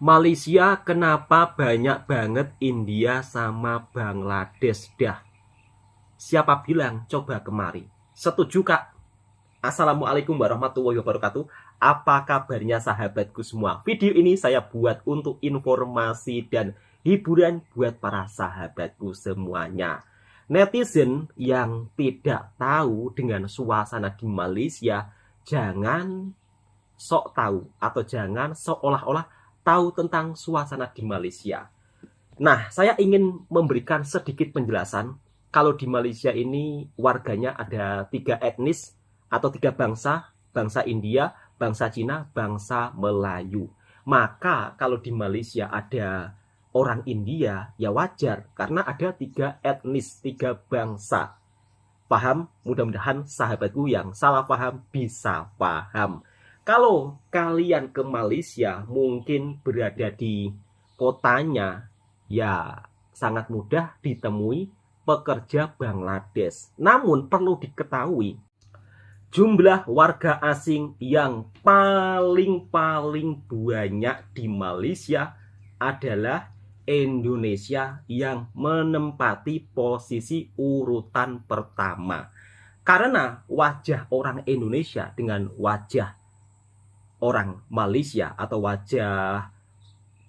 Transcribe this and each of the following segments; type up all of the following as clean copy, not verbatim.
Malaysia kenapa banyak banget India sama Bangladesh dah? Siapa bilang? Coba kemari. Setuju Kak? Assalamualaikum warahmatullahi wabarakatuh. Apa kabarnya sahabatku semua? Video ini saya buat untuk informasi dan hiburan buat para sahabatku semuanya. Netizen yang tidak tahu dengan suasana di Malaysia, jangan sok tahu atau jangan seolah-olah tahu tentang suasana di Malaysia. Nah, saya ingin memberikan sedikit penjelasan. Kalau di Malaysia ini warganya ada 3 etnis atau 3 bangsa, bangsa India, bangsa Cina, bangsa Melayu. Maka kalau di Malaysia ada orang India, ya wajar karena ada 3 etnis, 3 bangsa. Paham? Mudah-mudahan sahabatku yang salah paham bisa paham. Kalau kalian ke Malaysia mungkin berada di kotanya, ya sangat mudah ditemui pekerja Bangladesh. Namun perlu diketahui, jumlah warga asing yang paling banyak di Malaysia adalah Indonesia yang menempati posisi urutan pertama. Karena wajah orang Indonesia dengan wajah orang Malaysia atau wajah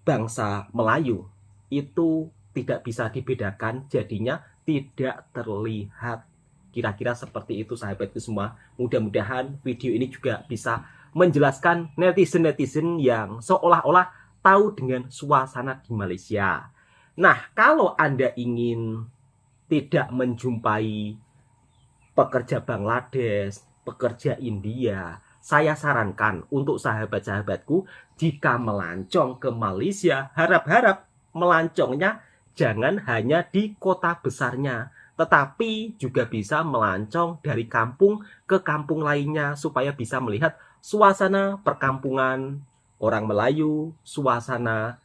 bangsa Melayu itu tidak bisa dibedakan, jadinya tidak terlihat. Kira-kira seperti itu sahabatku semua. Mudah-mudahan video ini juga bisa menjelaskan netizen-netizen yang seolah-olah tahu dengan suasana di Malaysia. Nah, kalau Anda ingin tidak menjumpai pekerja Bangladesh, pekerja India, saya sarankan untuk sahabat-sahabatku, jika melancong ke Malaysia, harap-harap melancongnya jangan hanya di kota besarnya, tetapi juga bisa melancong dari kampung ke kampung lainnya supaya bisa melihat suasana perkampungan orang Melayu, suasana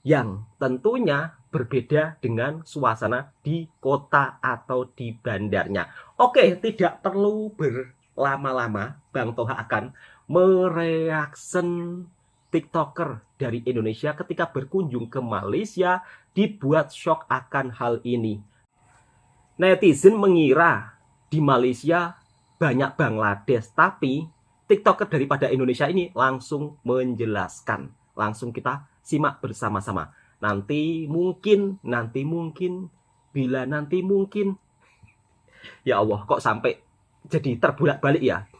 yang tentunya berbeda dengan suasana di kota atau di bandarnya. Oke, tidak perlu berlama-lama, Bang Toha akan mereaction TikToker dari Indonesia ketika berkunjung ke Malaysia dibuat shock akan hal ini. Netizen mengira di Malaysia banyak Bangladesh, tapi TikToker daripada Indonesia ini langsung menjelaskan. Langsung kita simak bersama-sama. Nanti mungkin. Ya Allah, kok sampai jadi terbolak-balik ya.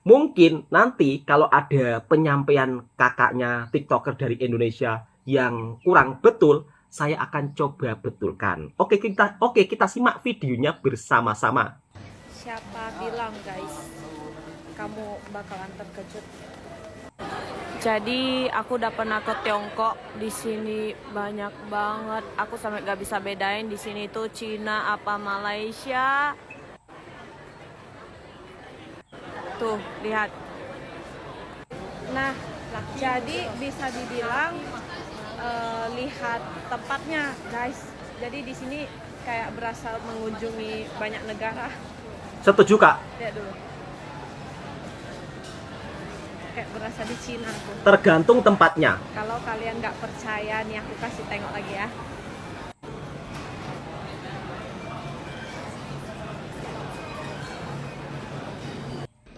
Mungkin nanti kalau ada penyampaian kakaknya TikToker dari Indonesia yang kurang betul, saya akan coba betulkan. Oke, kita simak videonya bersama-sama. Siapa bilang guys, kamu bakalan terkejut. Jadi aku udah pernah ke Tiongkok. Di sini banyak banget. Aku sampai gak bisa bedain di sini tuh Cina apa Malaysia. Tuh, lihat. Nah, jadi bisa dibilang lihat tempatnya, guys. Jadi di sini kayak berasa mengunjungi banyak negara. Setuju, Kak? Lihat dulu. Kayak berasa di Cina tuh. Tergantung tempatnya. Kalau kalian nggak percaya nih, aku kasih tengok lagi ya.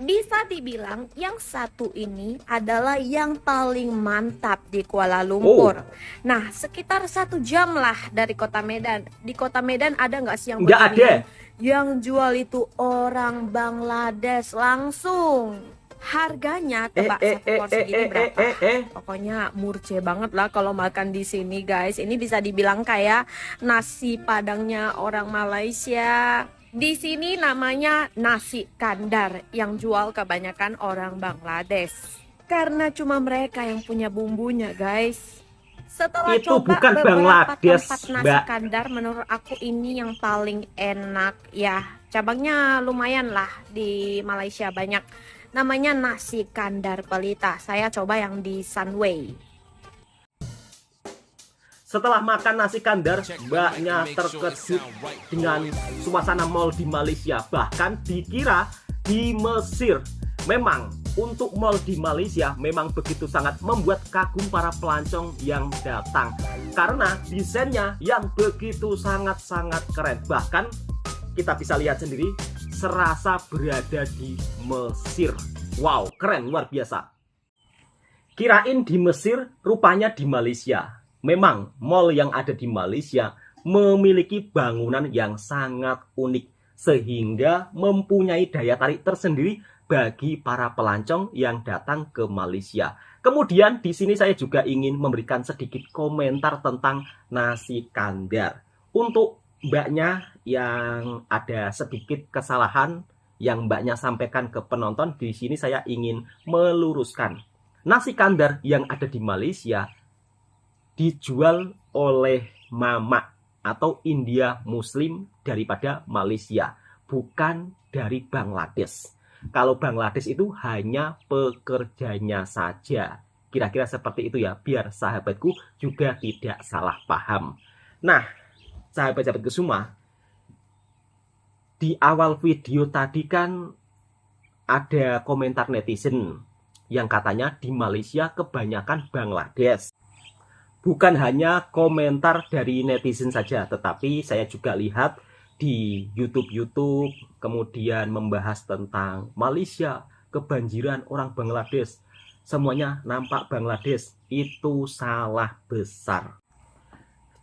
Bisa dibilang yang satu ini adalah yang paling mantap di Kuala Lumpur. Nah, sekitar 1 jam lah dari kota Medan. Di kota Medan ada nggak sih yang nggak ada? Yang jual itu orang Bangladesh langsung. Harganya tebak satu porsi ini berapa? Pokoknya murce banget lah kalau makan di sini, guys. Ini bisa dibilang kayak nasi padangnya orang Malaysia. Di sini namanya nasi kandar yang jual kebanyakan orang Bangladesh. Karena cuma mereka yang punya bumbunya, guys. Setelah itu coba bukan beberapa Bangladesh, tempat nasi Mbak. kandar, menurut aku ini yang paling enak ya. Cabangnya lumayan lah di Malaysia banyak. Namanya nasi kandar Pelita. Saya coba yang di Sunway. Setelah makan nasi kandar, mbaknya terkejut dengan suasana mall di Malaysia. Bahkan dikira di Mesir. Memang untuk mall di Malaysia memang begitu sangat membuat kagum para pelancong yang datang karena desainnya yang begitu sangat-sangat keren. Bahkan kita bisa lihat sendiri serasa berada di Mesir. Wow, keren, luar biasa. Kirain di Mesir, rupanya di Malaysia. Memang mall yang ada di Malaysia memiliki bangunan yang sangat unik sehingga mempunyai daya tarik tersendiri bagi para pelancong yang datang ke Malaysia. Kemudian di sini saya juga ingin memberikan sedikit komentar tentang nasi kandar. Untuk mbaknya yang ada sedikit kesalahan yang mbaknya sampaikan ke penonton, di sini saya ingin meluruskan. Nasi kandar yang ada di Malaysia dijual oleh mamak atau India Muslim daripada Malaysia, bukan dari Bangladesh. Kalau Bangladesh itu hanya pekerjanya saja. Kira-kira seperti itu ya, biar sahabatku juga tidak salah paham. Nah, sahabat-sahabatku semua, di awal video tadi kan ada komentar netizen yang katanya di Malaysia kebanyakan Bangladesh. Bukan hanya komentar dari netizen saja, tetapi saya juga lihat di YouTube, kemudian membahas tentang Malaysia, kebanjiran orang Bangladesh. Semuanya nampak Bangladesh. Itu salah besar.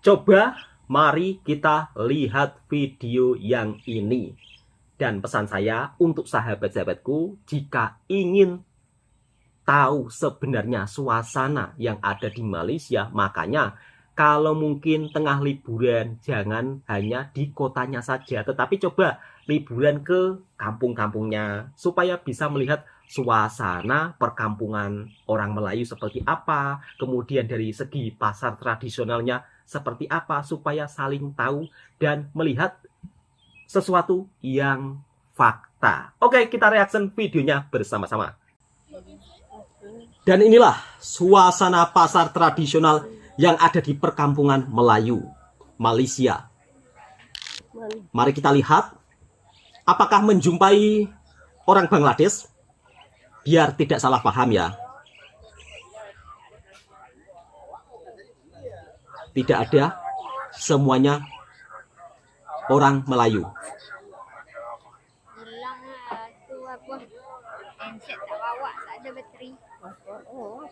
Coba mari kita lihat video yang ini. Dan pesan saya untuk sahabat-sahabatku, jika ingin tahu sebenarnya suasana yang ada di Malaysia, makanya kalau mungkin tengah liburan jangan hanya di kotanya saja, tetapi coba liburan ke kampung-kampungnya supaya bisa melihat suasana perkampungan orang Melayu seperti apa, kemudian dari segi pasar tradisionalnya seperti apa, supaya saling tahu dan melihat sesuatu yang fakta. Oke, kita reaction videonya bersama-sama. Dan inilah suasana pasar tradisional yang ada di perkampungan Melayu, Malaysia. Mari kita lihat, apakah menjumpai orang Bangladesh? Biar tidak salah paham ya. Tidak ada, semuanya orang Melayu.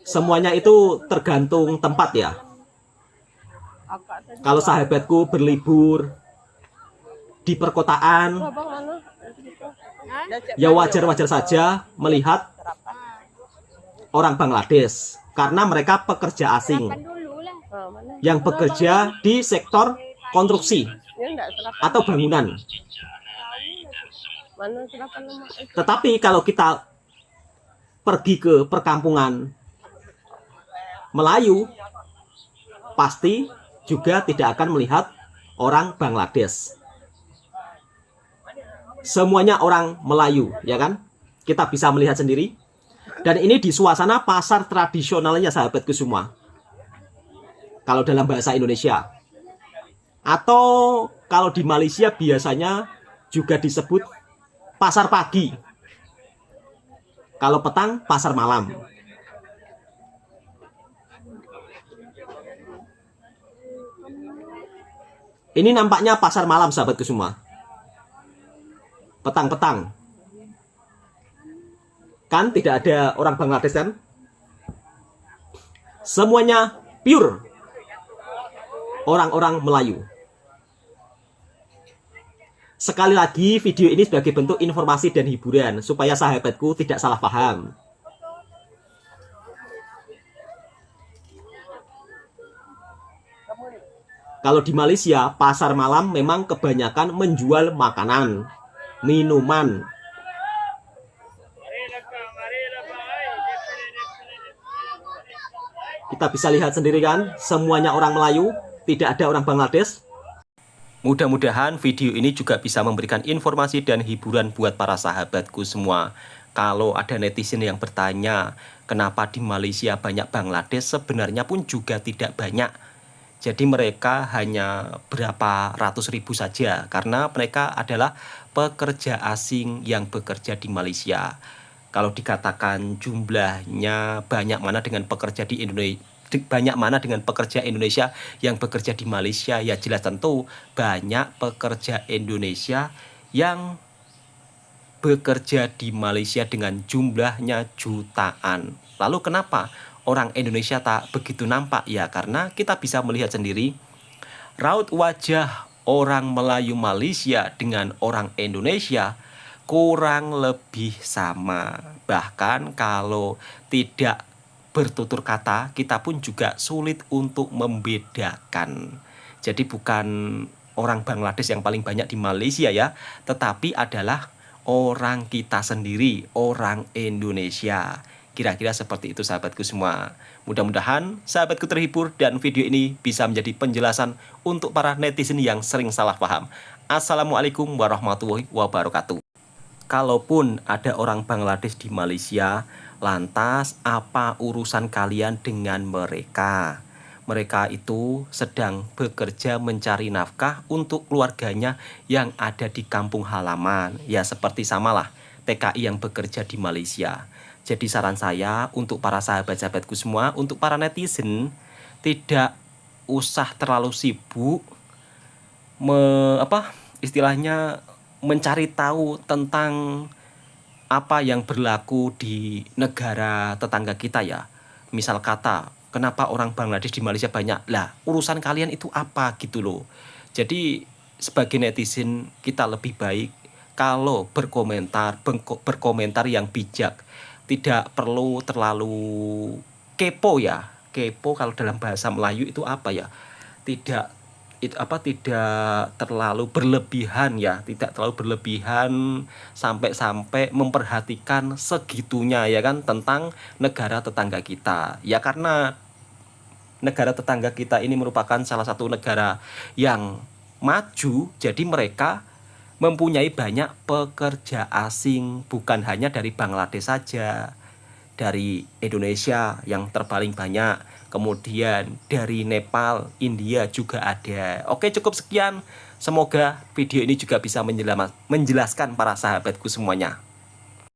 Semuanya itu tergantung tempat ya. Kalau sahabatku berlibur di perkotaan, ya wajar-wajar saja melihat orang Bangladesh karena mereka pekerja asing yang bekerja di sektor konstruksi atau bangunan. Tetapi kalau kita pergi ke perkampungan Melayu, pasti juga tidak akan melihat orang Bangladesh. Semuanya orang Melayu, ya kan? Kita bisa melihat sendiri. Dan ini di suasana pasar tradisionalnya sahabatku semua. Kalau dalam bahasa Indonesia. Atau kalau di Malaysia biasanya juga disebut pasar pagi. Kalau petang, pasar malam. Ini nampaknya pasar malam sahabatku semua. Petang-petang. Kan tidak ada orang Bangladesh kan? Semuanya pure orang-orang Melayu. Sekali lagi video ini sebagai bentuk informasi dan hiburan supaya sahabatku tidak salah paham. Kalau di Malaysia, pasar malam memang kebanyakan menjual makanan, minuman. Kita bisa lihat sendiri kan, semuanya orang Melayu, tidak ada orang Bangladesh. Mudah-mudahan video ini juga bisa memberikan informasi dan hiburan buat para sahabatku semua. Kalau ada netizen yang bertanya, kenapa di Malaysia banyak Bangladesh, sebenarnya pun juga tidak banyak. Jadi mereka hanya berapa ratus ribu saja, karena mereka adalah pekerja asing yang bekerja di Malaysia. Kalau dikatakan jumlahnya banyak mana dengan pekerja di Indonesia, banyak mana dengan pekerja Indonesia yang bekerja di Malaysia, ya jelas tentu banyak pekerja Indonesia yang bekerja di Malaysia dengan jumlahnya jutaan. Lalu kenapa orang Indonesia tak begitu nampak? Ya karena kita bisa melihat sendiri raut wajah orang Melayu Malaysia dengan orang Indonesia kurang lebih sama. Bahkan kalau tidak bertutur kata, kita pun juga sulit untuk membedakan. Jadi bukan orang Bangladesh yang paling banyak di Malaysia ya, tetapi adalah orang kita sendiri, orang Indonesia. Kira-kira seperti itu sahabatku semua. Mudah-mudahan sahabatku terhibur dan video ini bisa menjadi penjelasan untuk para netizen yang sering salah paham. Assalamualaikum warahmatullahi wabarakatuh. Kalaupun ada orang Bangladesh di Malaysia, lantas apa urusan kalian dengan mereka? Mereka itu sedang bekerja mencari nafkah untuk keluarganya yang ada di kampung halaman. Ya seperti samalah TKI yang bekerja di Malaysia. Jadi saran saya untuk para sahabat-sahabatku semua, untuk para netizen, tidak usah terlalu sibuk istilahnya mencari tahu tentang apa yang berlaku di negara tetangga kita ya. Misal kata, kenapa orang Bangladesh di Malaysia banyak? Lah, urusan kalian itu apa gitu loh. Jadi sebagai netizen kita lebih baik kalau berkomentar yang bijak. Tidak perlu terlalu kepo ya. Kepo kalau dalam bahasa Melayu itu apa ya? Tidak terlalu berlebihan ya, tidak terlalu berlebihan sampai memperhatikan segitunya ya kan tentang negara tetangga kita. Ya karena negara tetangga kita ini merupakan salah satu negara yang maju, jadi mereka mempunyai banyak pekerja asing, bukan hanya dari Bangladesh saja, dari Indonesia yang terpaling banyak, kemudian dari Nepal, India juga ada. Oke, cukup sekian. Semoga video ini juga bisa menjelaskan para sahabatku semuanya.